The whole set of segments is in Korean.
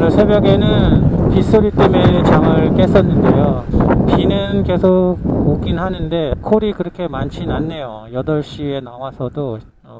오늘 새벽에는 빗소리 때문에 잠을 깼었는데요. 비는 계속 오긴 하는데 콜이 그렇게 많진 않네요. 8시에 나와서도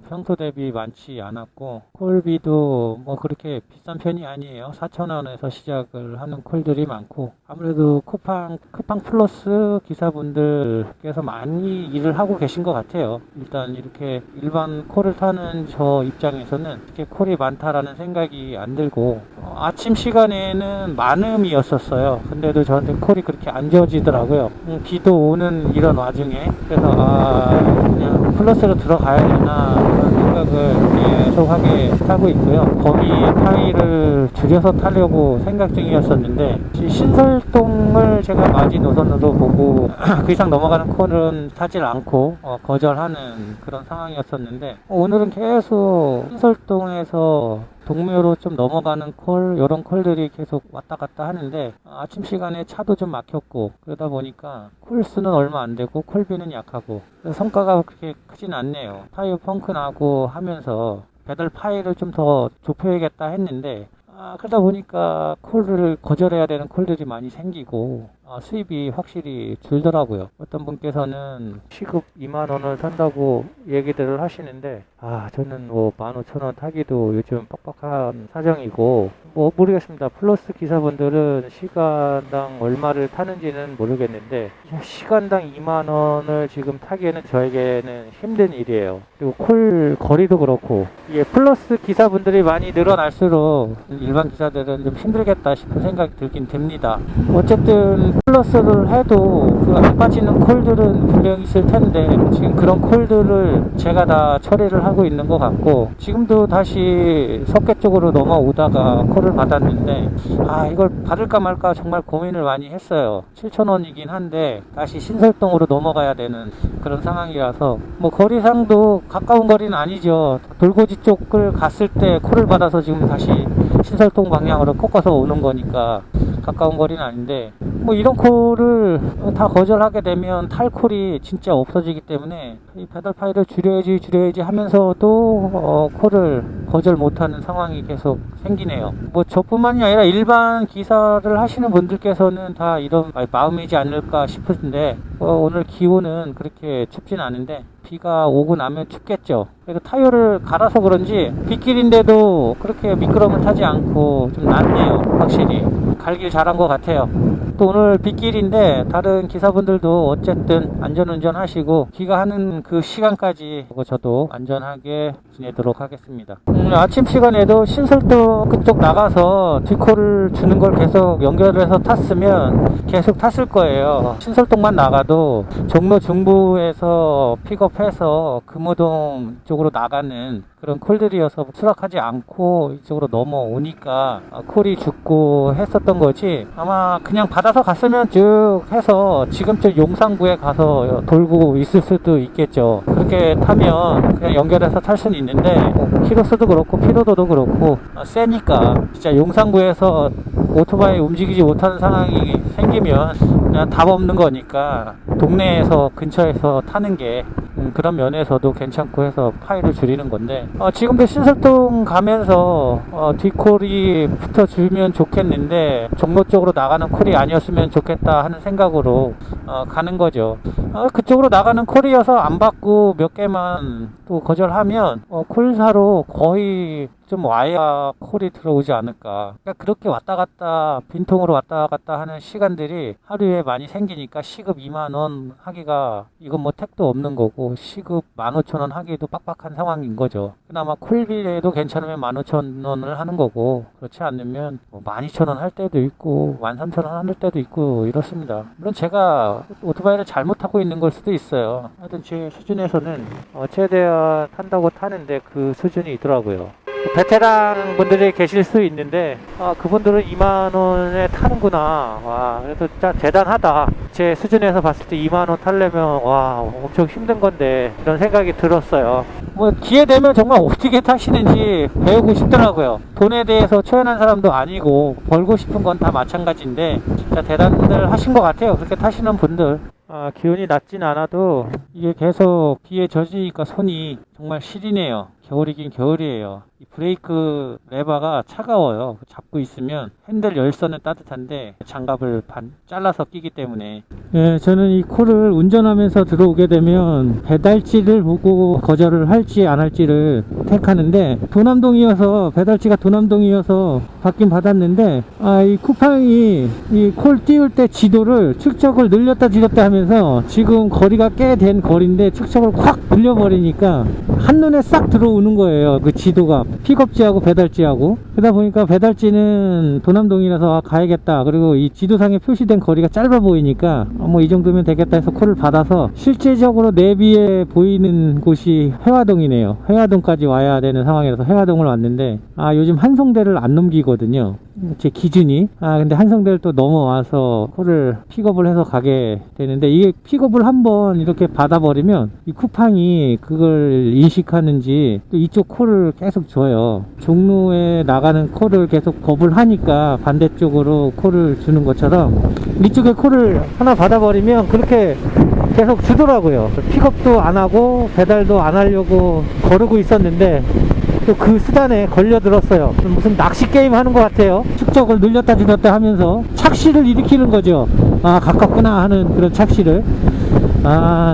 평소 대비 많지 않았고, 콜비도 뭐 그렇게 비싼 편이 아니에요. 4,000원에서 시작을 하는 콜들이 많고, 아무래도 쿠팡 플러스 기사분들께서 많이 일을 하고 계신 것 같아요. 일단 이렇게 일반 콜을 타는 저 입장에서는 이렇게 콜이 많다라는 생각이 안 들고, 아침 시간에는 많음이었었어요. 근데도 저한테 콜이 그렇게 안 지워지더라고요. 비도 오는 이런 와중에. 그래서 그냥 플러스로 들어가야 되나 그런 생각을 계속하게 하고 있고요. 범위 파일을 줄여서 타려고 생각 중이었었는데, 신설동을 제가 마지노선으로 보고 그 이상 넘어가는 콜은 타질 않고 거절하는 그런 상황이었었는데, 오늘은 계속 신설동에서 동묘로 좀 넘어가는 콜, 이런 콜들이 계속 왔다 갔다 하는데, 아침 시간에 차도 좀 막혔고, 그러다 보니까 콜수는 얼마 안 되고 콜비는 약하고, 성과가 그렇게 크진 않네요. 타이어 펑크 나고 하면서 배달 파일을 좀 더 좁혀야겠다 했는데, 그러다 보니까 콜을 거절해야 되는 콜들이 많이 생기고, 수입이 확실히 줄더라고요. 어떤 분께서는 시급 2만원을 산다고 얘기들을 하시는데, 저는 뭐 15,000원 타기도 요즘 빡빡한 사정이고, 뭐 모르겠습니다. 플러스 기사분들은 시간당 얼마를 타는지는 모르겠는데, 시간당 2만원을 지금 타기에는 저에게는 힘든 일이에요. 그리고 콜 거리도 그렇고, 이게 플러스 기사분들이 많이 늘어날수록 일반 기사들은 좀 힘들겠다 싶은 생각이 들긴 듭니다. 어쨌든 플러스를 해도 그 안 빠지는 콜들은 분명히 있을 텐데, 지금 그런 콜들을 제가 다 처리를 하고 있는 것 같고, 지금도 다시 석계 쪽으로 넘어오다가 콜을 받았는데, 이걸 받을까 말까 정말 고민을 많이 했어요. 7,000원이긴 한데 다시 신설동으로 넘어가야 되는 그런 상황이라서, 뭐 거리상도 가까운 거리는 아니죠. 돌고지 쪽을 갔을 때 콜을 받아서 지금 다시 신설동 방향으로 꺾어서 오는 거니까 가까운 거리는 아닌데, 뭐 이런 콜을 다 거절하게 되면 탈 콜이 진짜 없어지기 때문에 이 배달 파일을 줄여야지 하면서도 콜을 거절 못하는 상황이 계속 생기네요. 뭐 저뿐만이 아니라 일반 기사를 하시는 분들께서는 다 이런 마음이지 않을까 싶은데, 오늘 기온은 그렇게 춥진 않은데 비가 오고 나면 춥겠죠. 그래서 타이어를 갈아서 그런지 빗길인데도 그렇게 미끄럼을 타지 않고 좀 낫네요. 확실히 갈길 잘한 것 같아요. 또 오늘 빗길인데 다른 기사분들도 어쨌든 안전운전 하시고, 비가 하는 그 시간까지 저도 안전하게 지내도록 하겠습니다. 아침 시간에도 신설동 그쪽 나가서 뒷콜을 주는 걸 계속 연결해서 탔으면 계속 탔을 거예요. 신설동만 나가도 종로 중부에서 픽업해서 금호동 쪽으로 나가는 그런 콜들이어서 수락하지 않고 이쪽으로 넘어오니까 콜이 죽고 했었던 거지, 아마 그냥 받아서 갔으면 쭉 해서 지금쯤 용산구에 가서 돌고 있을 수도 있겠죠. 그렇게 타면 그냥 연결해서 탈 수는 있는데, 키로수도 그렇고 피로도도 그렇고 세니까 진짜 용산구에서 오토바이 움직이지 못하는 상황이 생기면 그냥 답 없는 거니까 동네에서 근처에서 타는 게 그런 면에서도 괜찮고 해서 파일을 줄이는 건데, 지금도 신설동 가면서 뒷콜이 붙어주면 좋겠는데 종로 쪽으로 나가는 콜이 아니었으면 좋겠다 하는 생각으로 가는 거죠. 그쪽으로 나가는 콜이어서 안 받고 몇 개만 또 거절하면 콜사로 거의 좀 와야 콜이 들어오지 않을까. 그러니까 그렇게 왔다 갔다 빈통으로 왔다 갔다 하는 시간들이 하루에 많이 생기니까 시급 2만원 하기가, 이건 뭐 택도 없는 거고, 시급 15,000원 하기도 빡빡한 상황인 거죠. 그나마 콜비에도 괜찮으면 15,000원을 하는 거고, 그렇지 않으면 뭐 12,000원 할 때도 있고 13,000원 할 때도 있고 이렇습니다. 물론 제가 오토바이를 잘못하고 있는 걸 수도 있어요. 하여튼 제 수준에서는 최대한 탄다고 타는데 그 수준이 있더라고요. 베테랑 분들이 계실 수 있는데, 그분들은 2만원에 타는구나. 와, 그래서 진짜 대단하다. 제 수준에서 봤을 때 2만원 타려면 엄청 힘든 건데, 이런 생각이 들었어요. 뭐 기회 되면 정말 어떻게 타시는지 배우고 싶더라고요. 돈에 대해서 초연한 사람도 아니고 벌고 싶은 건 다 마찬가지인데, 진짜 대단들 하신 것 같아요. 그렇게 타시는 분들. 기온이 낮진 않아도 이게 계속 비에 젖으니까 손이 정말 시리네요. 겨울이긴 겨울이에요. 이 브레이크 레버가 차가워요. 잡고 있으면 핸들 열선은 따뜻한데 장갑을 잘라서 끼기 때문에. 예, 저는 이 콜을 운전하면서 들어오게 되면 배달지를 보고 거절을 할지 안 할지를 택하는데, 도남동이어서 배달지가 도남동이어서 받긴 받았는데, 이 쿠팡이 이 콜 띄울 때 지도를 축척을 늘렸다 줄였다 하면서 지금 거리가 꽤 된 거리인데 축척을 확 늘려버리니까 한눈에 싹 들어오는 거예요. 그 지도가 픽업지하고 배달지하고. 그러다 보니까 배달지는 도남동이라서 가야겠다, 그리고 이 지도상에 표시된 거리가 짧아 보이니까 뭐 이 정도면 되겠다 해서 콜을 받아서, 실제적으로 내비에 보이는 곳이 회화동이네요. 회화동까지 와야 되는 상황이라서 회화동을 왔는데, 요즘 한성대를 안 넘기거든요, 제 기준이. 근데 한성대를 또 넘어와서 콜을 픽업을 해서 가게 되는데, 이게 픽업을 한번 이렇게 받아버리면 이 쿠팡이 그걸 인식하는지 또 이쪽 콜을 계속 줘요. 종로에 나가는 콜을 계속 겁을 하니까 반대쪽으로 콜을 주는 것처럼 이쪽에 콜을 하나 받아버리면 그렇게 계속 주더라고요. 픽업도 안 하고 배달도 안 하려고 거르고 있었는데 또 그 수단에 걸려들었어요. 무슨 낚시 게임 하는 것 같아요. 축적을 늘렸다 줄였다 하면서 착시를 일으키는 거죠. 가깝구나 하는 그런 착시를.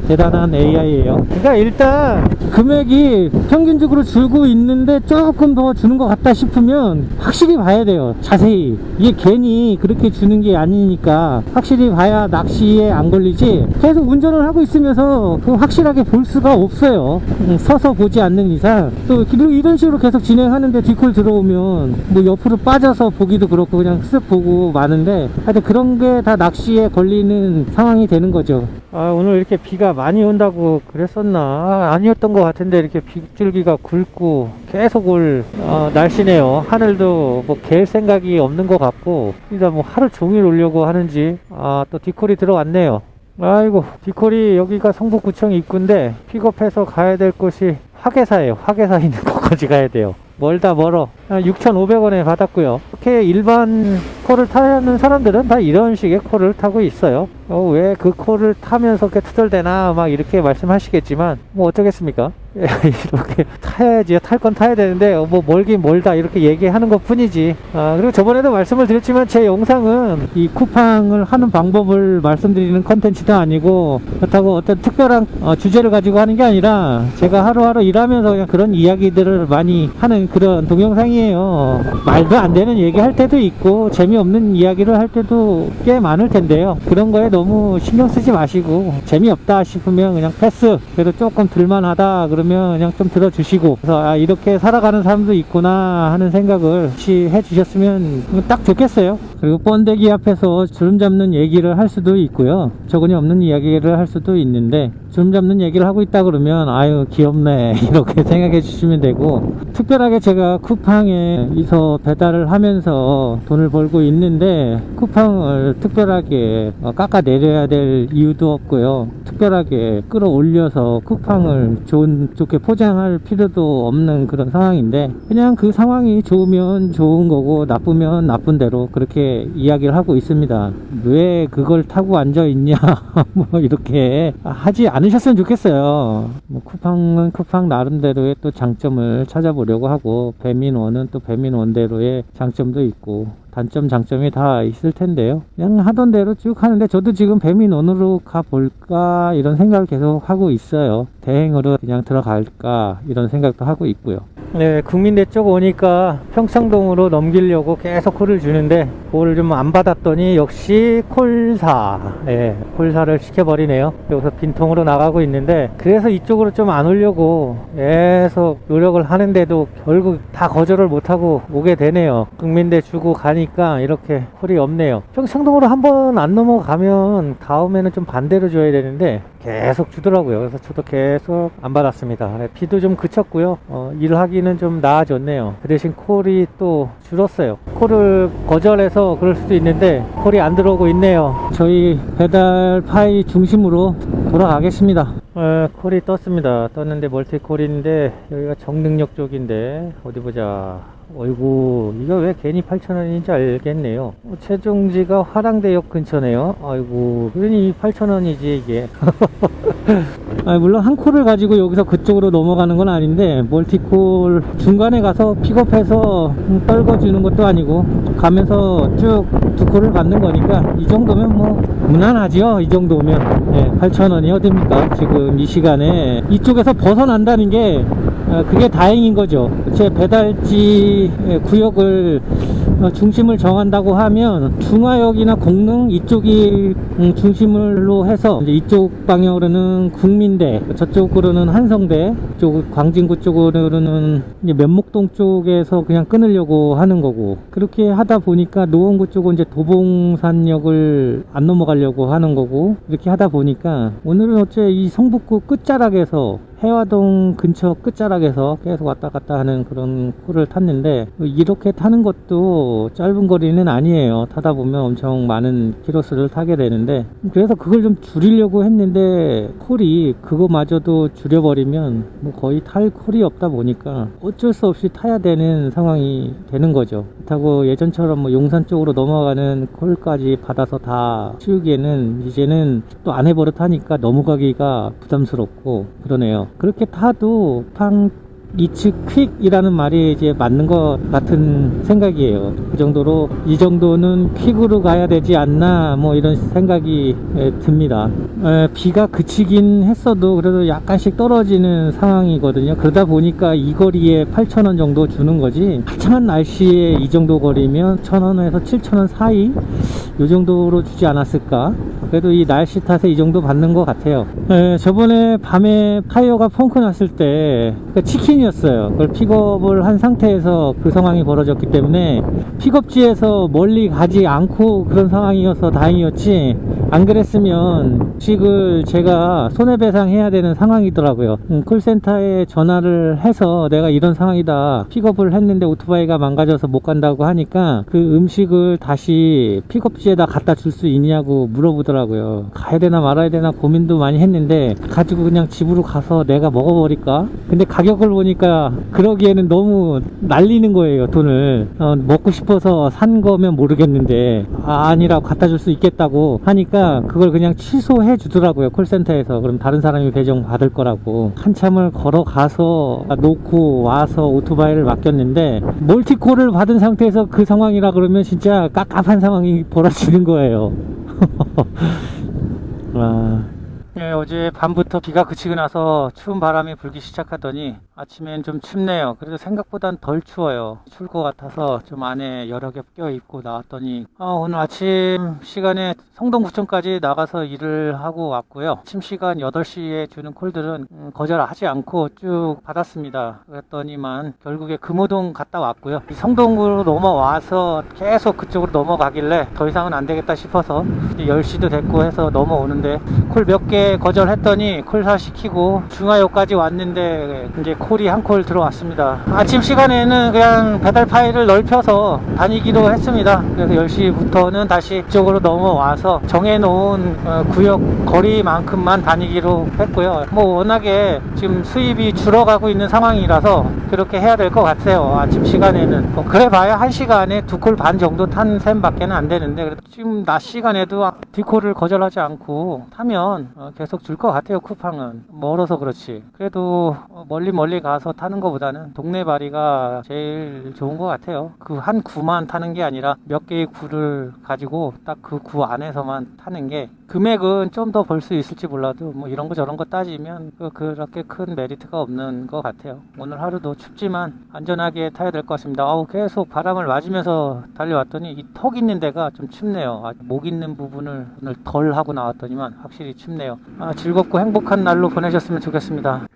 대단한 AI예요. 그러니까 일단 금액이 평균적으로 줄고 있는데 조금 더 주는 것 같다 싶으면 확실히 봐야 돼요. 자세히. 이게 괜히 그렇게 주는 게 아니니까 확실히 봐야 낚시에 안 걸리지, 계속 운전을 하고 있으면서 그 확실하게 볼 수가 없어요. 서서 보지 않는 이상. 또 이런 식으로 계속 진행하는데 뒷콜 들어오면 뭐 옆으로 빠져서 보기도 그렇고 그냥 쓱 보고 마는데, 하여튼 그런 게 다 낚시에 걸리는 상황이 되는 거죠. 오늘 이렇게 비가 많이 온다고 그랬었나? 아니었던 것 같은데 이렇게 빗줄기가 굵고 계속 올 날씨네요. 하늘도 뭐 갤 생각이 없는 것 같고, 일단 뭐 하루 종일 오려고 하는지. 또 뒷콜이 들어왔네요. 아이고, 뒷콜이 여기가 성북구청 입구인데 픽업해서 가야 될 곳이 화계사예요. 화계사 있는 곳까지 가야 돼요. 멀다 멀어. 6,500원에 받았고요. 이렇게 일반 콜을 타는 사람들은 다 이런 식의 콜을 타고 있어요. 왜 그 콜을 타면서 이렇게 투덜대나 막 이렇게 말씀하시겠지만 뭐 어쩌겠습니까? 이렇게 타야지. 탈 건 타야 되는데 뭐 멀긴 멀다 이렇게 얘기하는 것 뿐이지. 그리고 저번에도 말씀을 드렸지만 제 영상은 이 쿠팡을 하는 방법을 말씀드리는 컨텐츠도 아니고, 그렇다고 어떤 특별한 주제를 가지고 하는 게 아니라 제가 하루하루 일하면서 그냥 그런 이야기들을 많이 하는 그런 동영상이에요. 말도 안 되는 얘기 할 때도 있고 재미없는 이야기를 할 때도 꽤 많을 텐데요. 그런 거에 너무 신경 쓰지 마시고, 재미없다 싶으면 그냥 패스. 그래도 조금 들만하다 그러면 그냥 좀 들어주시고, 그래서 이렇게 살아가는 사람도 있구나 하는 생각을 같이 해주셨으면 딱 좋겠어요. 그리고 번데기 앞에서 주름 잡는 얘기를 할 수도 있고요, 저건이 없는 이야기를 할 수도 있는데, 주름 잡는 얘기를 하고 있다 그러면 아유 귀엽네 이렇게 생각해 주시면 되고, 특별하게 제가 쿠팡에서 배달을 하면서 돈을 벌고 있는데 쿠팡을 특별하게 깎아내려야 될 이유도 없고요, 특별하게 끌어올려서 쿠팡을 좋게 포장할 필요도 없는 그런 상황인데, 그냥 그 상황이 좋으면 좋은 거고 나쁘면 나쁜 대로 그렇게 이야기를 하고 있습니다. 왜 그걸 타고 앉아 있냐 뭐 이렇게 하지 않으셨으면 좋겠어요. 뭐 쿠팡은 쿠팡 나름대로의 또 장점을 찾아보려고 하고, 배민원은 또 배민원대로의 장점도 있고 단점 장점이 다 있을 텐데요. 그냥 하던 대로 쭉 하는데, 저도 지금 배민원으로 가볼까 이런 생각을 계속 하고 있어요. 대행으로 그냥 들어갈까 이런 생각도 하고 있고요. 네, 국민대 쪽 오니까 평창동으로 넘기려고 계속 콜을 주는데 그걸 좀 안 받았더니 역시 콜사. 콜사를 시켜버리네요. 여기서 빈통으로 나가고 있는데, 그래서 이쪽으로 좀 안 오려고 계속 노력을 하는데도 결국 다 거절을 못하고 오게 되네요. 국민대 주고 가니까 이렇게 콜이 없네요. 평창동으로 한번 안 넘어가면 다음에는 좀 반대로 줘야 되는데 계속 주더라고요. 그래서 저도 계속 안 받았습니다. 비도 좀 그쳤고요. 일하기는 좀 나아졌네요. 그 대신 콜이 또 줄었어요. 콜을 거절해서 그럴 수도 있는데 콜이 안 들어오고 있네요. 저희 배달 파이 중심으로 돌아가겠습니다. 콜이 떴습니다. 떴는데 멀티콜인데 여기가 정능력 쪽인데 어디 보자. 어이구, 이거 왜 괜히 8,000원인지 알겠네요. 최종지가 화랑대역 근처네요. 아이고, 괜히 8,000원이지 이게. 물론 한 콜을 가지고 여기서 그쪽으로 넘어가는 건 아닌데, 멀티콜 중간에 가서 픽업해서 떨궈주는 것도 아니고 가면서 쭉 두 콜을 받는 거니까 이 정도면 뭐 무난하죠. 이 정도면. 8,000원이 어딥니까 지금 이 시간에. 이쪽에서 벗어난다는 게 그게 다행인 거죠. 제 배달지 구역을 중심을 정한다고 하면 중화역이나 공릉 이쪽이 중심으로 해서 이제 이쪽 방향으로는 국민대, 저쪽으로는 한성대, 쪽 광진구 쪽으로는 이제 면목동 쪽에서 그냥 끊으려고 하는 거고, 그렇게 하다 보니까 노원구 쪽은 이제 도봉산역을 안 넘어가려고 하는 거고, 이렇게 하다 보니까 오늘은 어째 이 성북구 끝자락에서 해화동 근처 끝자락에서 계속 왔다 갔다 하는 그런 콜을 탔는데, 이렇게 타는 것도 짧은 거리는 아니에요. 타다 보면 엄청 많은 키로수를 타게 되는데, 그래서 그걸 좀 줄이려고 했는데 콜이 그거마저도 줄여버리면 뭐 거의 탈 콜이 없다 보니까 어쩔 수 없이 타야 되는 상황이 되는 거죠. 그렇다고 예전처럼 뭐 용산 쪽으로 넘어가는 콜까지 받아서 다 치우기에는 이제는 또 안 해버릇 하니까 넘어가기가 부담스럽고 그러네요. 그렇게 타도 이츠 퀵이라는 말이 이제 맞는 것 같은 생각이에요. 그 정도로 이 정도는 퀵으로 가야 되지 않나 뭐 이런 생각이 듭니다. 비가 그치긴 했어도 그래도 약간씩 떨어지는 상황이거든요. 그러다 보니까 이 거리에 8,000원 정도 주는 거지, 화창한 날씨에 이 정도 거리면 1,000원에서 7,000원 사이 이 정도로 주지 않았을까. 그래도 이 날씨 탓에 이 정도 받는 것 같아요. 저번에 밤에 타이어가 펑크 났을 때 치킨이었어요. 그걸 픽업을 한 상태에서 그 상황이 벌어졌기 때문에 픽업지에서 멀리 가지 않고 그런 상황이어서 다행이었지, 안 그랬으면 음식을 제가 손해배상 해야 되는 상황이더라고요. 콜센터에 전화를 해서 내가 이런 상황이다, 픽업을 했는데 오토바이가 망가져서 못 간다고 하니까 그 음식을 다시 픽업지에다 갖다 줄 수 있냐고 물어보더라고요. 가야 되나 말아야 되나 고민도 많이 했는데 가지고 그냥 집으로 가서 내가 먹어버릴까. 근데 가격을 보니까 그러기에는 너무 날리는 거예요, 돈을. 먹고 싶어서 산 거면 모르겠는데 아니라고 갖다 줄 수 있겠다고 하니까 그걸 그냥 취소해 주더라고요, 콜센터에서. 그럼 다른 사람이 배정 받을 거라고. 한참을 걸어가서 놓고 와서 오토바이를 맡겼는데, 멀티콜을 받은 상태에서 그 상황이라 그러면 진짜 깝깝한 상황이 벌어지는 거예요. 와. 어제 밤부터 비가 그치고 나서 추운 바람이 불기 시작하더니 아침엔 좀 춥네요. 그래도 생각보단 덜 추워요. 추울 것 같아서 좀 안에 여러 겹 껴입고 나왔더니 오늘 아침 시간에 성동구청까지 나가서 일을 하고 왔고요. 아침 시간 8시에 주는 콜들은 거절하지 않고 쭉 받았습니다. 그랬더니만 결국에 금호동 갔다 왔고요. 성동구로 넘어와서 계속 그쪽으로 넘어가길래 더 이상은 안 되겠다 싶어서 10시도 됐고 해서 넘어오는데 콜 몇 개 거절했더니 콜사 시키고 중화역까지 왔는데 이제 콜이 한 콜 들어왔습니다. 아침 시간에는 그냥 배달 파일을 넓혀서 다니기로 했습니다. 그래서 10시부터는 다시 이쪽으로 넘어와서 정해놓은 구역 거리만큼만 다니기로 했고요. 뭐 워낙에 지금 수입이 줄어가고 있는 상황이라서 그렇게 해야 될 것 같아요. 아침 시간에는 그래 봐야 1시간에 2콜 반 정도 탄 셈밖에 안 되는데, 그래도 지금 낮 시간에도 D콜을 거절하지 않고 타면 계속 줄 것 같아요. 쿠팡은 멀어서 그렇지. 그래도 멀리 가서 타는 것보다는 동네 바리가 제일 좋은 것 같아요. 그 한 구만 타는 게 아니라 몇 개의 구를 가지고 딱 그 구 안에서만 타는 게, 금액은 좀 더 벌 수 있을지 몰라도 뭐 이런 거 저런 거 따지면 그렇게 큰 메리트가 없는 것 같아요. 오늘 하루도 춥지만 안전하게 타야 될 것 같습니다. 계속 바람을 맞으면서 달려왔더니 이 턱 있는 데가 좀 춥네요. 목 있는 부분을 오늘 덜 하고 나왔더니만 확실히 춥네요. 즐겁고 행복한 날로 보내셨으면 좋겠습니다.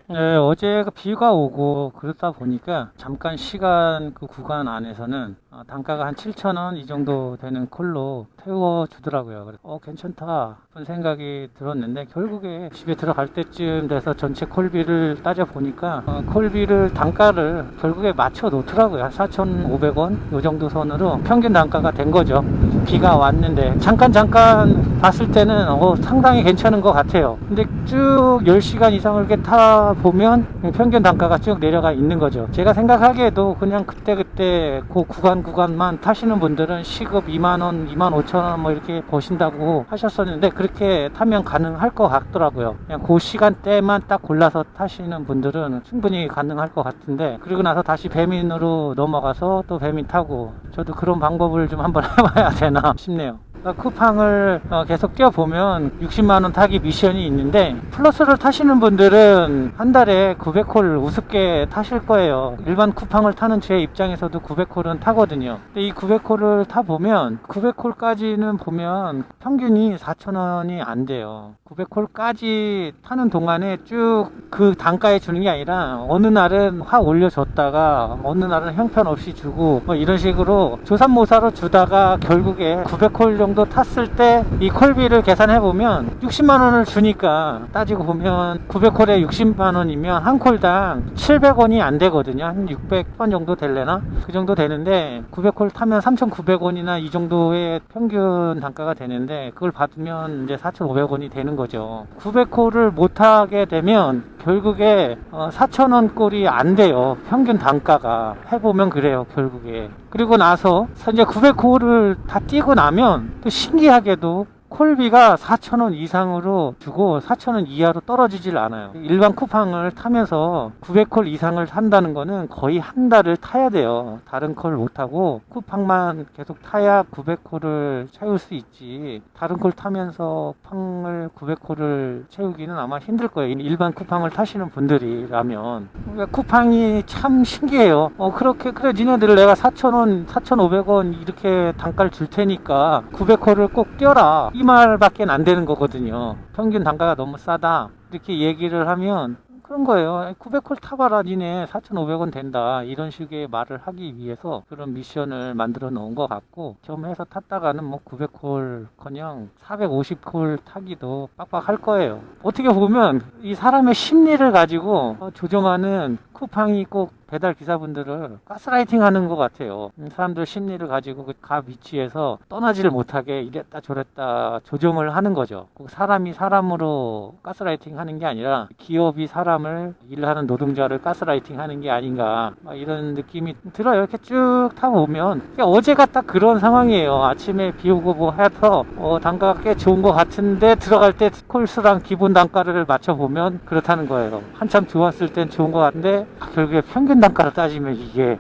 어제 비가 오고 그러다 보니까 잠깐 시간 그 구간 안에서는 단가가 한 7,000원 이 정도 되는 콜로 태워주더라고요. 그래서 괜찮다 그런 생각이 들었는데, 결국에 집에 들어갈 때쯤 돼서 전체 콜비를 따져보니까 콜비를 단가를 결국에 맞춰 놓더라고요. 4,500원 이 정도 선으로 평균 단가가 된 거죠. 비가 왔는데 잠깐 봤을 때는 상당히 괜찮은 것 같아요. 근데 쭉 10시간 이상을 이렇게 타 보면 평균 단가가 쭉 내려가 있는 거죠. 제가 생각하기에도 그냥 그때 그 구간만 타시는 분들은 시급 2만원 25,000원 뭐 이렇게 버신다고 하셨었는데, 그렇게 타면 가능할 것 같더라고요. 그냥 그 시간대만 딱 골라서 타시는 분들은 충분히 가능할 것 같은데, 그리고 나서 다시 배민으로 넘어가서 또 배민 타고, 저도 그런 방법을 좀 한번 해봐야 되나 싶네요. 쿠팡을 계속 뛰어보면 60만원 타기 미션이 있는데, 플러스를 타시는 분들은 한 달에 900콜 우습게 타실 거예요. 일반 쿠팡을 타는 제 입장에서도 900콜은 타거든요. 근데 이 900콜을 타보면 900콜까지는 보면 평균이 4,000원이 안 돼요. 900콜까지 타는 동안에 쭉 그 단가에 주는 게 아니라 어느 날은 확 올려줬다가 어느 날은 형편없이 주고 뭐 이런 식으로 조삼모사로 주다가 결국에 900콜 정도 탔을 때 이 콜비를 계산해 보면 60만원을 주니까, 따지고 보면 900콜에 60만원이면 한 콜당 700원이 안 되거든요. 한 600원 정도 될래나? 그 정도 되는데 900콜 타면 3,900원이나 이 정도의 평균 단가가 되는데, 그걸 받으면 이제 4,500원이 되는 거죠. 900콜을 못 타게 되면 결국에 4,000원 꼴이 안 돼요. 평균 단가가. 해보면 그래요, 결국에. 그리고 나서 이제 900콜을 다 뛰고 나면 또 신기하게도 콜비가 4,000원 이상으로 주고 4,000원 이하로 떨어지질 않아요. 일반 쿠팡을 타면서 900콜 이상을 산다는 거는 거의 한 달을 타야 돼요. 다른 콜 못 타고 쿠팡만 계속 타야 900콜을 채울 수 있지, 다른 콜 타면서 쿠팡을 900콜을 채우기는 아마 힘들 거예요, 일반 쿠팡을 타시는 분들이라면. 그러니까 쿠팡이 참 신기해요. 그래 니네들 내가 4,000원 4,500원 이렇게 단가를 줄 테니까 900콜을 꼭 뛰어라, 이 말밖에 안 되는 거거든요. 평균 단가가 너무 싸다 이렇게 얘기를 하면 그런 거예요. 900콜 타봐라, 니네 4,500원 된다, 이런 식의 말을 하기 위해서 그런 미션을 만들어 놓은 것 같고, 좀 해서 탔다가는 뭐 900콜 커녕 450콜 타기도 빡빡할 거예요. 어떻게 보면 이 사람의 심리를 가지고 조종하는 쿠팡이 꼭 배달 기사분들을 가스라이팅 하는 것 같아요. 사람들 심리를 가지고 그 각 위치에서 떠나지를 못하게 이랬다 저랬다 조종을 하는 거죠. 사람이 사람으로 가스라이팅 하는 게 아니라 기업이 사람을, 일하는 노동자를 가스라이팅 하는 게 아닌가, 이런 느낌이 들어요. 이렇게 쭉 타보면. 어제가 딱 그런 상황이에요. 아침에 비 오고 뭐 해서 단가가 꽤 좋은 것 같은데 들어갈 때 콜수랑 기본 단가를 맞춰보면 그렇다는 거예요. 한참 좋았을 땐 좋은 것 같은데 결국에 평균 단가를 따지면 이게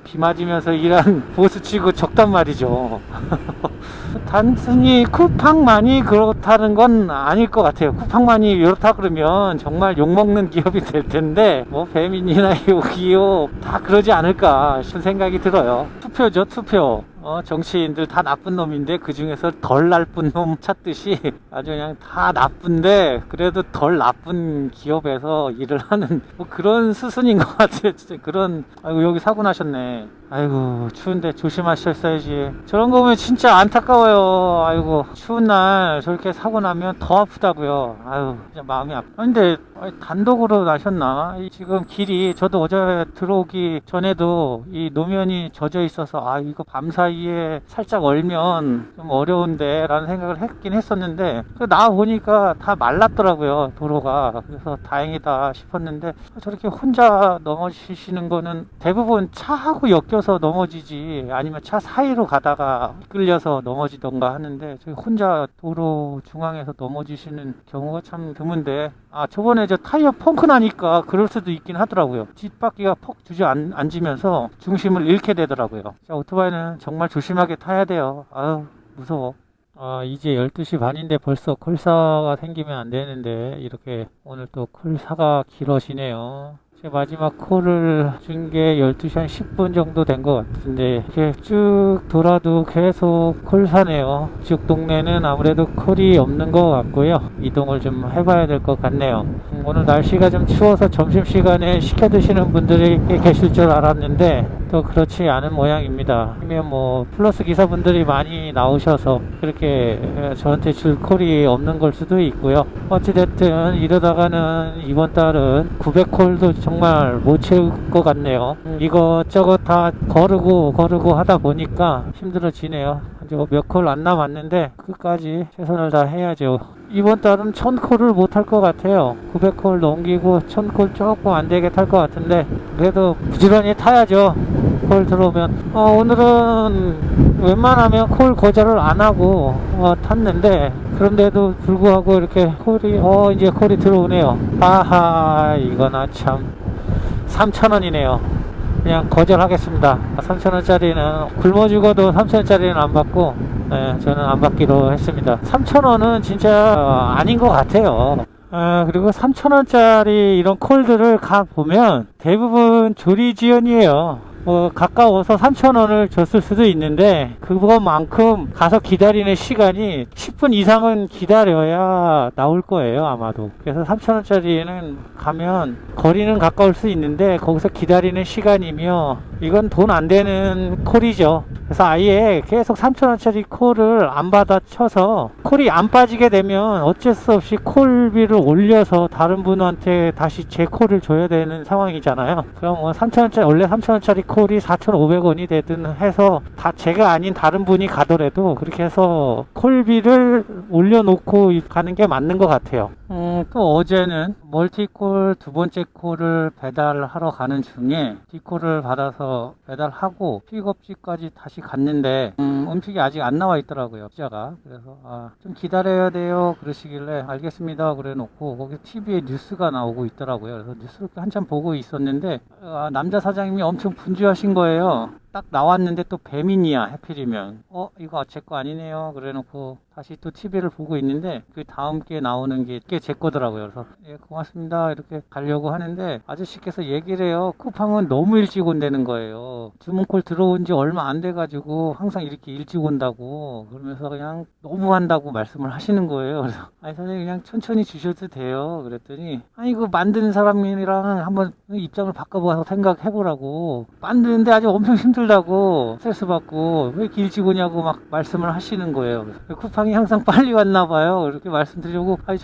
비 맞으면서 일한 보수치고 적단 말이죠. 단순히 쿠팡만이 그렇다는 건 아닐 것 같아요. 쿠팡만이 이렇다 그러면 정말 욕먹는 기업이 될 텐데, 뭐 배민이나 요기요 다 그러지 않을까 싶은 생각이 들어요. 투표죠, 투표. 정치인들 다 나쁜 놈인데 그 중에서 덜 나쁜 놈 찾듯이 아주 그냥 다 나쁜데 그래도 덜 나쁜 기업에서 일을 하는 뭐 그런 수순인 것 같아요. 진짜 그런. 아이고, 여기 사고 나셨네. 아이고, 추운데 조심하셨어야지. 저런 거 보면 진짜 안타까워요. 아이고, 추운 날 저렇게 사고 나면 더 아프다고요. 아유, 진짜 마음이 아파. 근데 단독으로 나셨나? 지금 길이, 저도 어제 들어오기 전에도 이 노면이 젖어 있어서 이거 밤사이에 살짝 얼면 좀 어려운데 라는 생각을 했긴 했었는데, 나와 보니까 다 말랐더라고요, 도로가. 그래서 다행이다 싶었는데, 저렇게 혼자 넘어지시는 거는 대부분 차하고 엮여서 넘어지지, 아니면 차 사이로 가다가 끌려서 넘어지던가 하는데, 저기 혼자 도로 중앙에서 넘어지시는 경우가 참 드문데, 저번에 저 타이어 펑크 나니까 그럴 수도 있긴 하더라고요. 뒷바퀴가 퍽 주저앉으면서 중심을 잃게 되더라고요. 자, 오토바이는 정말 조심하게 타야 돼요. 아유, 무서워. 이제 12시 반인데 벌써 콜사가 생기면 안 되는데, 이렇게 오늘 또 콜사가 길어지네요. 제 마지막 콜을 준 게 12시 한 10분 정도 된 것 같은데, 이렇게 쭉 돌아도 계속 콜사네요. 이쪽 동네는 아무래도 콜이 없는 것 같고요. 이동을 좀 해봐야 될 것 같네요. 오늘 날씨가 좀 추워서 점심시간에 시켜 드시는 분들이 계실 줄 알았는데, 또 또 그렇지 않은 모양입니다. 아니면 뭐 플러스 기사분들이 많이 나오셔서 그렇게 저한테 줄 콜이 없는 걸 수도 있고요. 어찌됐든 이러다가는 이번 달은 900콜도 정말 못 채울 것 같네요. 이것저것 다 거르고 하다 보니까 힘들어지네요. 이제 몇 콜 안 남았는데 끝까지 최선을 다 해야죠. 이번 달은 1000콜을 못 할 것 같아요. 900콜 넘기고 1000콜 조금 안 되게 탈 것 같은데 그래도 부지런히 타야죠. 콜 들어오면 오늘은 웬만하면 콜 거절을 안 하고 탔는데 그런데도 불구하고 이렇게 콜이 이제 콜이 들어오네요. 아하, 이거나 참 3,000원이네요. 그냥 거절하겠습니다. 3,000원짜리는 굶어 죽어도 3,000원짜리는 안 받고 저는 안 받기로 했습니다. 3,000원은 진짜 아닌 것 같아요. 그리고 3,000원짜리 이런 콜들을 가보면 대부분 조리지연이에요. 가까워서 3,000원을 줬을 수도 있는데 그것만큼 가서 기다리는 시간이 10분 이상은 기다려야 나올 거예요, 아마도. 그래서 3,000원짜리는 가면 거리는 가까울 수 있는데 거기서 기다리는 시간이며 이건 돈 안 되는 콜이죠. 그래서 아예 계속 3,000원짜리 콜을 안 받아 쳐서 콜이 안 빠지게 되면 어쩔 수 없이 콜비를 올려서 다른 분한테 다시 제 콜을 줘야 되는 상황이잖아요. 그럼 뭐 3,000원짜리, 원래 3,000원짜리 콜이 4,500원이 되든 해서 다 제가 아닌 다른 분이 가더라도 그렇게 해서 콜비를 올려놓고 가는 게 맞는 것 같아요. 또 어제는 멀티콜 두 번째 콜을 배달하러 가는 중에 D콜을 받아서 배달하고 픽업지까지 다시 갔는데 음식이 아직 안 나와 있더라고요, 피자가. 그래서 좀 기다려야 돼요 그러시길래 알겠습니다 그래 놓고 거기 TV에 뉴스가 나오고 있더라고요. 그래서 뉴스를 한참 보고 있었는데 남자 사장님이 엄청 분주하신 거예요. 딱 나왔는데 또 배민이야, 하필이면. 이거 제 거 아니네요 그래 놓고 다시 또 TV를 보고 있는데 그 다음 게 나오는 게 제 거더라고요. 그래서 예, 고맙습니다 이렇게 가려고 하는데 아저씨께서 얘기를 해요. 쿠팡은 너무 일찍 온다는 거예요. 주문콜 들어온 지 얼마 안 돼가지고 항상 이렇게 일찍 온다고, 그러면서 그냥 너무 한다고 말씀을 하시는 거예요. 그래서 아니 선생님 그냥 천천히 주셔도 돼요 그랬더니 아니 그 만드는 사람이랑 한번 입장을 바꿔봐서 생각해보라고, 만드는데 아주 엄청 힘들다고 스트레스 받고 왜 이렇게 일찍 오냐고 막 말씀을 하시는 거예요. 쿠팡이 항상 빨리 왔나 봐요 그렇게 말씀드리고, 아니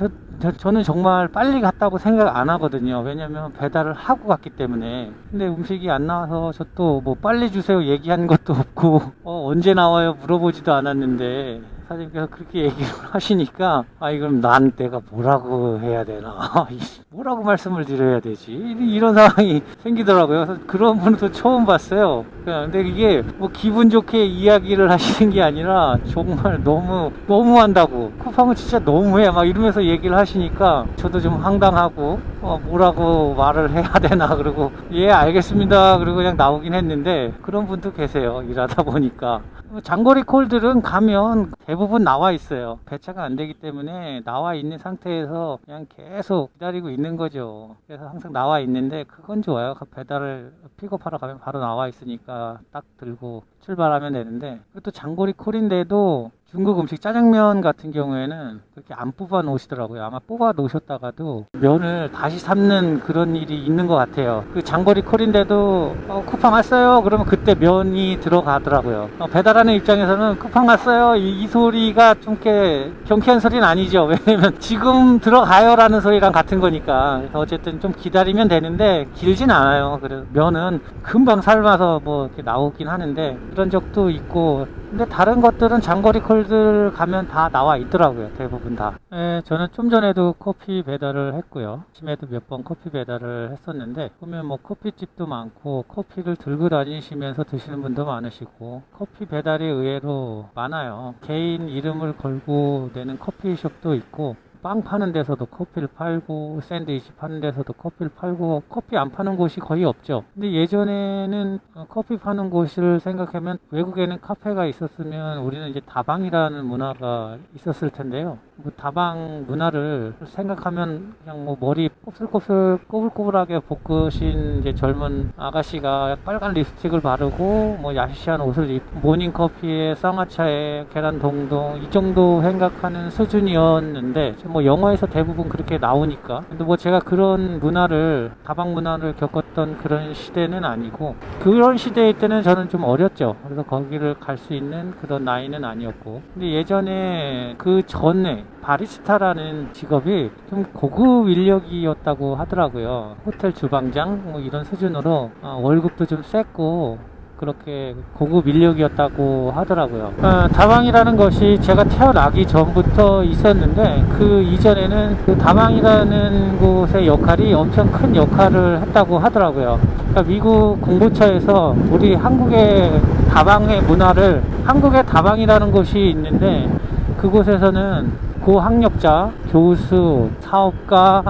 저는 정말 빨리 갔다고 생각 안 하거든요. 왜냐면 배달을 하고 갔기 때문에. 근데 음식이 안 나와서 저 또 뭐 빨리 주세요 얘기한 것도 없고 언제 나와요 물어보지도 않았는데 사장님께서 그렇게 얘기를 하시니까 그럼 내가 뭐라고 해야 되나 뭐라고 말씀을 드려야 되지, 이런 상황이 생기더라고요. 그래서 그런 분은 또 처음 봤어요. 근데 이게 뭐 기분 좋게 이야기를 하시는 게 아니라 정말 너무 한다고, 쿠팡은 진짜 너무해 막 이러면서 얘기를 하시니까 저도 좀 황당하고 뭐라고 말을 해야 되나 그러고 예 알겠습니다 그리고 그냥 나오긴 했는데, 그런 분도 계세요 일하다 보니까. 장거리 콜들은 가면 대부분 나와 있어요. 배차가 안 되기 때문에 나와 있는 상태에서 그냥 계속 기다리고 있는 거죠. 그래서 항상 나와 있는데 그건 좋아요. 배달을 픽업하러 가면 바로 나와 있으니까 딱 들고 출발하면 되는데, 또 장거리 콜인데도 중국 음식 짜장면 같은 경우에는 그렇게 안 뽑아 놓으시더라고요. 아마 뽑아 놓으셨다가도 면을 다시 삶는 그런 일이 있는 것 같아요. 그 장거리 콜인데도 쿠팡 왔어요 그러면 그때 면이 들어가더라고요. 배달하는 입장에서는 쿠팡 왔어요 이 소리가 좀 경쾌한 소리는 아니죠. 왜냐면 지금 들어가요 라는 소리랑 같은 거니까. 그래서 어쨌든 좀 기다리면 되는데 길진 않아요. 그래서 면은 금방 삶아서 뭐 이렇게 나오긴 하는데 그런 적도 있고. 근데 다른 것들은 장거리 콜들 가면 다 나와 있더라고요. 대부분 다. 저는 좀 전에도 커피 배달을 했고요. 아침에도 몇 번 커피 배달을 했었는데 보면 뭐 커피집도 많고 커피를 들고 다니시면서 드시는 분도 많으시고 커피 배달이 의외로 많아요. 개인 이름을 걸고 내는 커피숍도 있고, 빵 파는 데서도 커피를 팔고 샌드위치 파는 데서도 커피를 팔고, 커피 안 파는 곳이 거의 없죠. 근데 예전에는 커피 파는 곳을 생각하면 외국에는 카페가 있었으면 우리는 이제 다방이라는 문화가 있었을 텐데요. 그 다방 문화를 생각하면 그냥 뭐 머리 곱슬곱슬 꼬불꼬불하게 볶으신 이제 젊은 아가씨가 빨간 립스틱을 바르고 뭐 야시시한 옷을 입고 모닝커피에 쌍화차에 계란 동동 이 정도 생각하는 수준이었는데 뭐 영화에서 대부분 그렇게 나오니까. 근데 뭐 제가 그런 다방 문화를 겪었던 그런 시대는 아니고, 그런 시대일 때는 저는 좀 어렸죠. 그래서 거기를 갈 수 있는 그런 나이는 아니었고. 근데 예전에 그 전에 바리스타라는 직업이 좀 고급 인력이었다고 하더라고요. 호텔 주방장 뭐 이런 수준으로 월급도 좀 셌고 그렇게 고급 인력이었다고 하더라고요. 다방이라는 것이 제가 태어나기 전부터 있었는데, 그 이전에는 그 다방이라는 곳의 역할이 엄청 큰 역할을 했다고 하더라고요. 그러니까 미국 공보처에서 우리 한국의 다방이라는 곳이 있는데, 그곳에서는 고학력자, 교수, 사업가,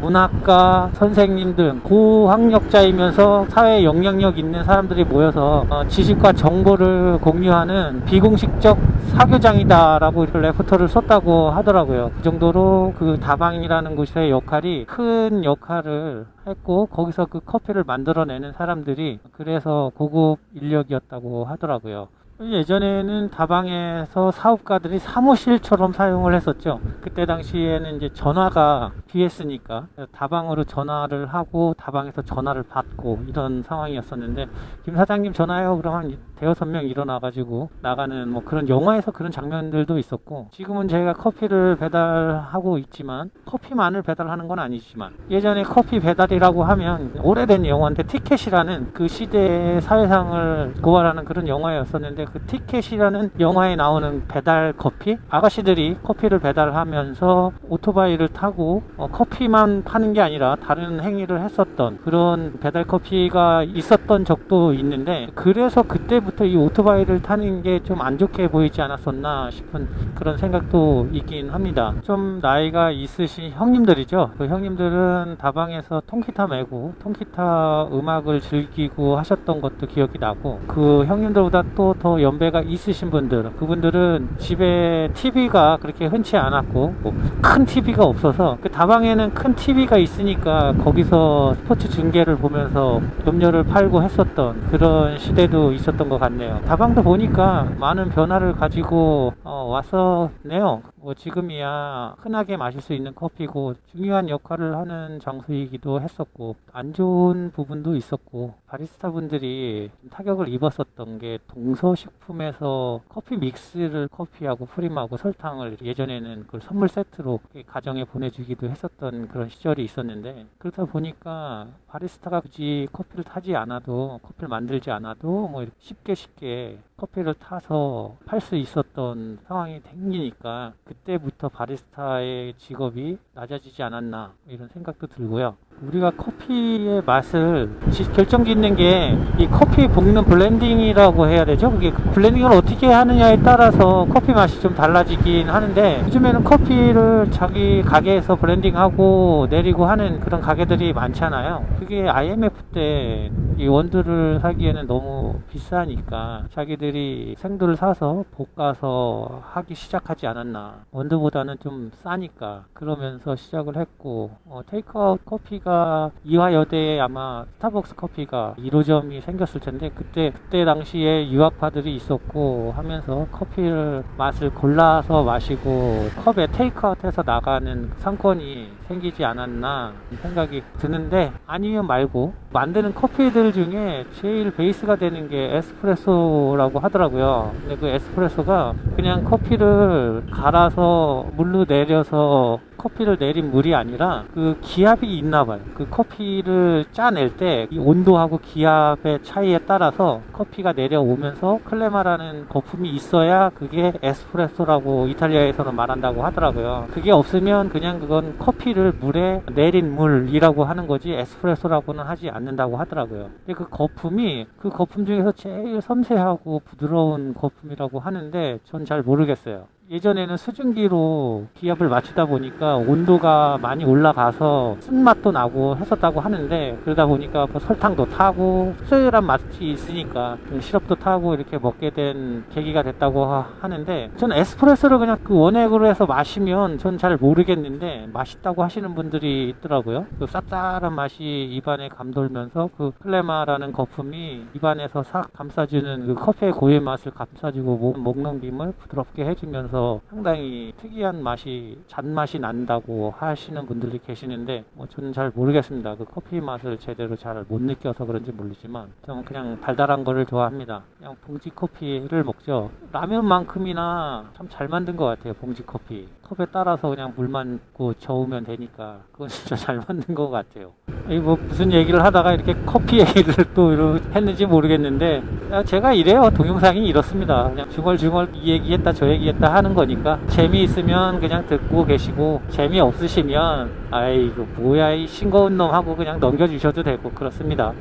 문학가, 선생님 등 고학력자이면서 사회에 영향력 있는 사람들이 모여서 지식과 정보를 공유하는 비공식적 사교장이다라고 레포터를 썼다고 하더라고요. 그 정도로 그 다방이라는 곳의 역할이 큰 역할을 했고, 거기서 그 커피를 만들어내는 사람들이 그래서 고급 인력이었다고 하더라고요. 예전에는 다방에서 사업가들이 사무실처럼 사용을 했었죠. 그때 당시에는 이제 전화가 귀했으니까 다방으로 전화를 하고 다방에서 전화를 받고 이런 상황이었었는데, 김 사장님 전화요 그러면 대여섯 명 일어나가지고 나가는 뭐 그런 영화에서 그런 장면들도 있었고, 지금은 저희가 커피를 배달하고 있지만 커피만을 배달하는 건 아니지만, 예전에 커피 배달이라고 하면 오래된 영화인데 티켓이라는 그 시대의 사회상을 고발하는 그런 영화였었는데, 그 티켓이라는 영화에 나오는 배달 커피, 아가씨들이 커피를 배달하면서 오토바이를 타고 커피만 파는 게 아니라 다른 행위를 했었던 그런 배달 커피가 있었던 적도 있는데, 그래서 그때부터 이 오토바이를 타는 게 좀 안 좋게 보이지 않았었나 싶은 그런 생각도 있긴 합니다. 좀 나이가 있으신 형님들이죠. 그 형님들은 다방에서 통기타 메고 통기타 음악을 즐기고 하셨던 것도 기억이 나고, 그 형님들보다 또 더 연배가 있으신 분들, 그분들은 집에 TV가 그렇게 흔치 않았고 뭐 큰 TV가 없어서 그 다방에는 큰 TV가 있으니까 거기서 스포츠 중계를 보면서 음료를 팔고 했었던 그런 시대도 있었던 것 같네요. 다방도 보니까 많은 변화를 가지고 왔었네요. 뭐 지금이야 흔하게 마실 수 있는 커피고 중요한 역할을 하는 장소이기도 했었고, 안 좋은 부분도 있었고, 바리스타 분들이 타격을 입었었던 게 동서식품에서 커피 믹스를 커피하고 프림하고 설탕을 예전에는 그 선물 세트로 가정에 보내주기도 했었던 그런 시절이 있었는데, 그러다 보니까 바리스타가 굳이 커피를 타지 않아도, 커피를 만들지 않아도 뭐 쉽게 커피를 타서 팔 수 있었던 상황이 생기니까 그때부터 바리스타의 직업이 낮아지지 않았나 이런 생각도 들고요. 우리가 커피의 맛을 결정짓는 게 이 커피 볶는 블렌딩이라고 해야 되죠. 그게 블렌딩을 어떻게 하느냐에 따라서 커피 맛이 좀 달라지긴 하는데, 요즘에는 커피를 자기 가게에서 블렌딩하고 내리고 하는 그런 가게들이 많잖아요. 그게 IMF 때 이 원두를 사기에는 너무 비싸니까 자기들이 생두를 사서 볶아서 하기 시작하지 않았나. 원두보다는 좀 싸니까 그러면서 시작을 했고, 테이크아웃 커피가 이화여대에 아마 스타벅스 커피가 1호점이 생겼을 텐데, 그때 당시에 유학파들이 있었고 하면서 커피를 맛을 골라서 마시고 컵에 테이크아웃해서 나가는 상권이 생기지 않았나 생각이 드는데, 아니면 말고 만드는 커피들 중에 제일 베이스가 되는 게 에스프레소라고 하더라고요. 근데 그 에스프레소가 그냥 커피를 갈아서 물로 내려서 커피를 내린 물이 아니라 그 기압이 있나 봐요. 그 커피를 짜낼 때 이 온도하고 기압의 차이에 따라서 커피가 내려오면서 클레마라는 거품이 있어야 그게 에스프레소라고 이탈리아에서는 말한다고 하더라고요. 그게 없으면 그냥 그건 커피를 물에 내린 물이라고 하는 거지 에스프레소라고는 하지 않는다고 하더라고요. 근데 그 거품 중에서 제일 섬세하고 부드러운 거품이라고 하는데 전 잘 모르겠어요. 예전에는 수증기로 기압을 맞추다 보니까 온도가 많이 올라가서 쓴맛도 나고 했었다고 하는데, 그러다 보니까 뭐 설탕도 타고 씁쓸한 맛이 있으니까 시럽도 타고 이렇게 먹게 된 계기가 됐다고 하는데, 전 에스프레소를 그냥 그 원액으로 해서 마시면 전 잘 모르겠는데 맛있다고 하시는 분들이 있더라고요. 그 쌉쌀한 맛이 입안에 감돌면서 그 클레마라는 거품이 입안에서 싹 감싸주는 그 커피의 고유의 맛을 감싸주고 목 넘김을 부드럽게 해주면서 있어서 상당히 특이한 맛이, 잔맛이 난다고 하시는 분들이 계시는데 뭐 저는 잘 모르겠습니다. 그 커피 맛을 제대로 잘 못 느껴서 그런지 모르지만 저는 그냥 달달한 거를 좋아합니다. 그냥 봉지 커피를 먹죠. 라면만큼이나 참 잘 만든 것 같아요. 봉지 커피 컵에 따라서 그냥 물만 붓고 저으면 되니까 그건 진짜 잘 만든 것 같아요. 이 뭐 무슨 얘기를 하다가 이렇게 커피 얘기를 또 했는지 모르겠는데 제가 이래요. 동영상이 이렇습니다. 그냥 중얼중얼 이 얘기했다 저 얘기했다 하는 거니까 재미있으면 그냥 듣고 계시고 재미없으시면 아이고 뭐야 이 싱거운 놈 하고 그냥 넘겨주셔도 되고 그렇습니다.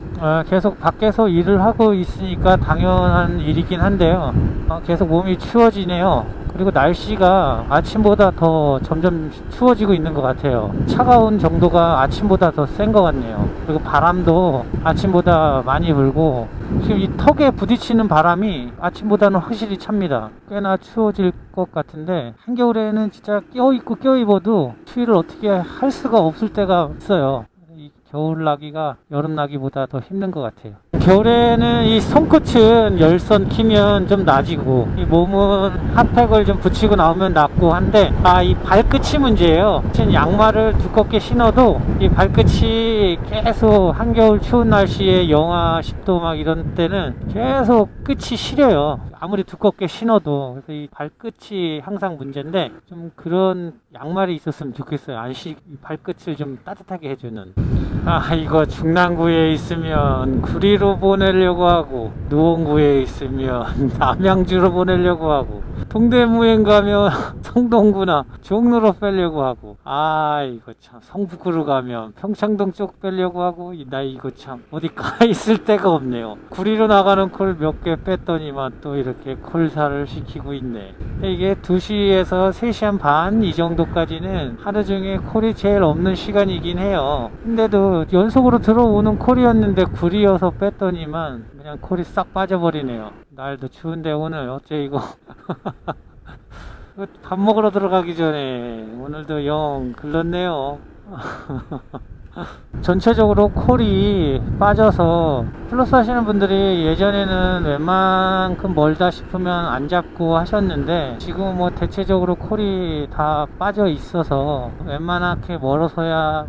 계속 밖에서 일을 하고 있으니까 당연한 일이긴 한데요. 계속 몸이 추워지네요. 그리고 날씨가 아침보다 더 점점 추워지고 있는 것 같아요. 차가운 정도가 아침보다 더 센 것 같네요. 그리고 바람도 아침보다 많이 불고 지금 이 턱에 부딪히는 바람이 아침보다는 확실히 찹니다. 꽤나 추워질 것 같은데 한겨울에는 진짜 껴입고 껴입어도 추위를 어떻게 할 수가 없을 때가 있어요. 이 겨울나기가 여름나기보다 더 힘든 것 같아요. 겨울에는 이 손끝은 열선 키면 좀 나아지고 이 몸은 핫팩을 좀 붙이고 나오면 낫고 한데 이 발끝이 문제예요. 양말을 두껍게 신어도 이 발끝이 계속 한겨울 추운 날씨에 영하 10도 막 이런 때는 계속 끝이 시려요. 아무리 두껍게 신어도. 그래서 이 발끝이 항상 문제인데 좀 그런 양말이 있었으면 좋겠어요. 발끝을 좀 따뜻하게 해주는. 이거 중랑구에 있으면 구리로 보내려고 하고 노원구에 있으면 남양주로 보내려고 하고 동대무행 가면 성동구나 종로로 빼려고 하고 이거 참 성북구로 가면 평창동 쪽 빼려고 하고 나 이거 참 어디 가 있을 데가 없네요. 구리로 나가는 콜 몇 개 뺐더니만 또 이렇게 콜사를 시키고 있네. 이게 2시에서 3시 반 이 정도까지는 하루 중에 콜이 제일 없는 시간이긴 해요. 근데도 연속으로 들어오는 콜이었는데 구리여서 뺐더니만 그냥 콜이 싹 빠져버리네요. 날도 추운데 오늘 어째 이거 밥 먹으러 들어가기 전에 오늘도 영 글렀네요. 전체적으로 콜이 빠져서 플러스 하시는 분들이 예전에는 웬만큼 멀다 싶으면 안 잡고 하셨는데 지금은 뭐 대체적으로 콜이 다 빠져 있어서 웬만하게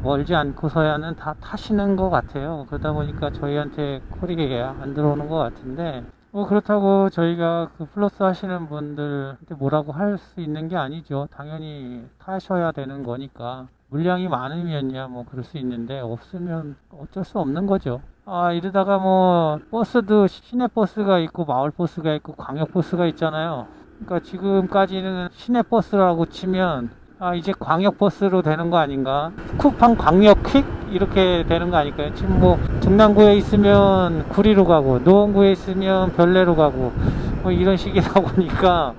멀지 않고서야는 다 타시는 것 같아요. 그러다 보니까 저희한테 콜이 안 들어오는 것 같은데 그렇다고 저희가 그 플러스 하시는 분들한테 뭐라고 할 수 있는 게 아니죠. 당연히 타셔야 되는 거니까. 물량이 많으면야 뭐 그럴 수 있는데 없으면 어쩔 수 없는 거죠. 이러다가 뭐 버스도 시내버스가 있고 마을버스가 있고 광역버스가 있잖아요. 그러니까 지금까지는 시내버스라고 치면 이제 광역버스로 되는 거 아닌가? 쿠팡 광역퀵 이렇게 되는 거 아닐까요? 지금 뭐 중랑구에 있으면 구리로 가고 노원구에 있으면 별내로 가고 뭐 이런 식이다 보니까